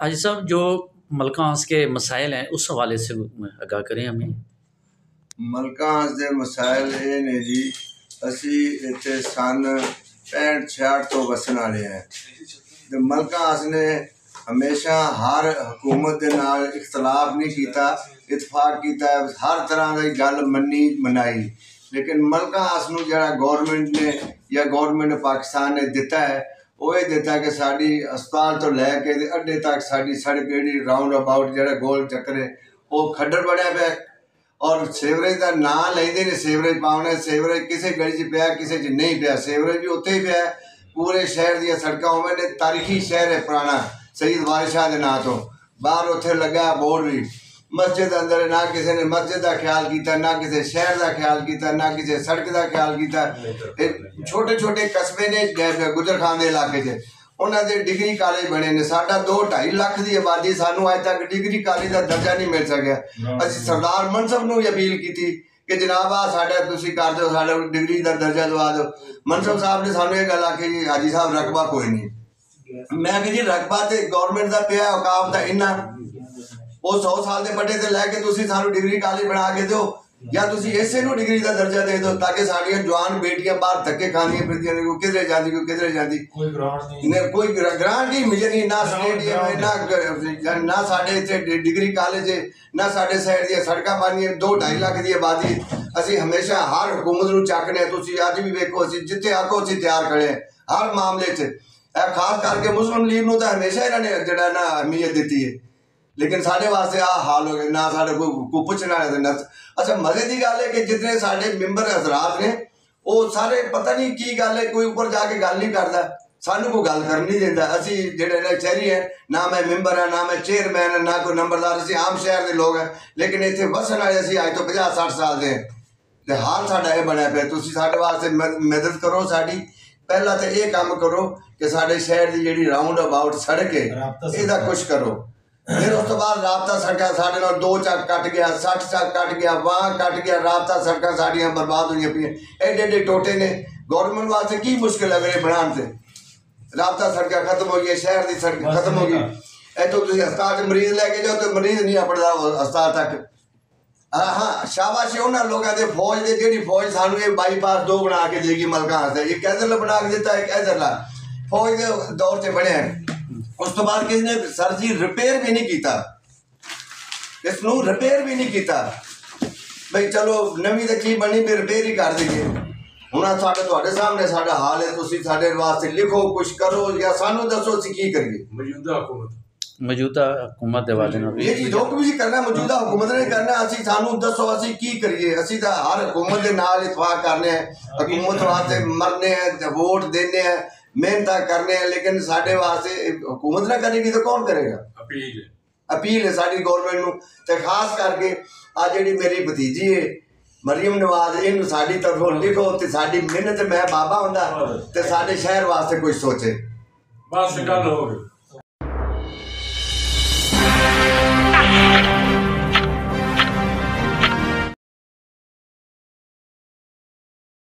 हाजी साहब, जो मलकांस के मसाइल हैं उस हवाले से आगाह करें हमें। मलकांस के मसाइल ये ने जी, असी इतने सन 65-66 तो वसन वाले हैं। तो मलकांस ने हमेशा हर हुकूमत के नाल इख्तलाफ नहीं किया, इतफाक किया, हर तरह की गल मनी मनाई। लेकिन मलकांस नूं जिहड़ा गौरमेंट ने या गौरमेंट पाकिस्तान ने दिता है, वो ये दिता कि साड़ी अस्पताल तो लैके अड्डे तक साड़ी सड़क जी राउंड अबाउट जो गोल चक्कर है वो खड्डर बनिया पे, और सीवरेज का नाम लेंदे ने सीवरेज पाने, सीवरेज किसी गली च पिया किसी च नहीं पिया, सीवरेज भी उत्ते ही पिया। पूरे शहर दी सड़क उन्होंने तारीखी शहर है पुराना सईद वारिस शाह के नाम तो, बाहर उत्थे लगा बोर्ड भी। मस्जिद अंदर ना किसी ने मस्जिद का ख्याल किया, ना किसी शहर का ख्याल किया, ना किसी सड़क का ख्याल किया। छोटे छोटे कस्बे ने गुजर खान के इलाके च उन्होंने डिग्री कॉलेज बने ने। साडा 2-2.5 लाख की आबादी, सानू अज तक डिग्री कॉलेज का दर्जा नहीं मिल सकिया। असीं सरदार मनसब नूं अपील की कि जनाब आ साडा तुसीं कर दो, साडा डिग्री का दर्जा दवा दो। मनसब साहब ने सानू ये गल आखी जी हाजी साहब रकबा कोई नहीं। मैं कि जी रकबा तो गौरमेंट का पिया, औकाफ का इन्ना, वो 100 साल के बड़े से लैके तुसीं सानू डिग्री कॉलेज बना के दो, या तुसीं इसे नूं डिग्री का दर्जा दे दो ताकि साडियां जवान बेटियां बाहर धक्के खानियां फिरदियां ने, कोई किधरे जाती कोई किधरे जाती, कोई ग्रांट नहीं मिलनी, ना स्टेडियम ना साडे इत्थे डिग्री कॉलेज ना साडे शहर दी सड़कां बनियां। 2-2.5 लाख की आबादी, असीं हमेशा हर हुकूमत नूं चकने। तुसीं अज भी वेखो असीं जिथे आखो असीं तैयार खड़े हैं हर मामले च। खास करके मुस्लिम लीग नूं तां हमेशा इन्होंने जिहड़ा ना अहमियत दी है, लेकिन साढ़े वास्ते आ हाल हो गया, ना साढ़े कोई पुछना है। अच्छा मजे की गल है कि जितने साढ़े मैंबर हजरात ने वो सारे पता नहीं की गल है, कोई ऊपर जाके गल नहीं करता, सानू कोई गल कर नहीं देता। असी जेडे शहरी है, ना मैं मैंबर है, ना मैं चेयरमैन है, ना कोई नंबरदार, असी आम शहर के लोग हैं। लेकिन इतने वसन वाले असी अज तो 50-60 साल के हैं। हाल साडा यह बनया पे, तुसीं साडे वास्ते मदद करो साडी। पहला तो ये काम करो कि साडे शहर की जी राउंड अबाउट सड़क है इसका कुछ करो। फिर उस तो बाद राबता सड़क साढ़े 2 चक कट गया, 60 चक कट गया, वहाँ कट गया, राबता सड़क साड़ियाँ बर्बाद हुई पी। एडे एडे टोटे ने गौरमेंट वास्ते की मुश्किल लग रही बनाने से। राबता सड़क खत्म हो गई, शहर की सड़क खत्म हो गई। इतों तुम अस्पताल मरीज लैके जाओ तो मरीज नहीं अपना अस्पताल तक। हाँ शाबाश उन्होंने लोगों के फौज के जी फौज सानू ये बाईपास 2 बना के देगी मलकांस, एक कैदर बना के दिता, एक कैदर फौज के दौर से बने हैं। उस तो बाद किसी ने सर जी रिपेयर भी नहीं किया, इसनू रिपेयर भी नहीं किया। भाई चलो नवी तो की बनी भी रिपेयर ही कर देंगे। हुण साडे तुहाडे सामने साडा हाल है, तुसीं साडे वास्ते लिखो कुछ करो या सानू दसो असीं की करिए। मौजूदा हुकूमत ये जी जो कुछ करना मौजूदा हुकूमत ने करना, असीं सानू दसो असीं की करिए। असीं तो हर हुकूमत के नाल इतफाक करने हैं, हुकूमत वास्ते मरने हैं, वोट देने हैं, मेहनत करने हैं। लेकिन साढ़े वास्ते हुकूमत ना करेगी तो कौन करेगा? अपील है साड़ी गौरमेंट नूं, ते खास करके आ जिहड़ी मेरी भतीजी है मरियम नवाज, इनू साड़ी तरफों लिखो ते साड़ी मेहनत मैं बाबा हुंदा ते साडे शहर वास्ते कुछ सोचे। बस गल हो गई।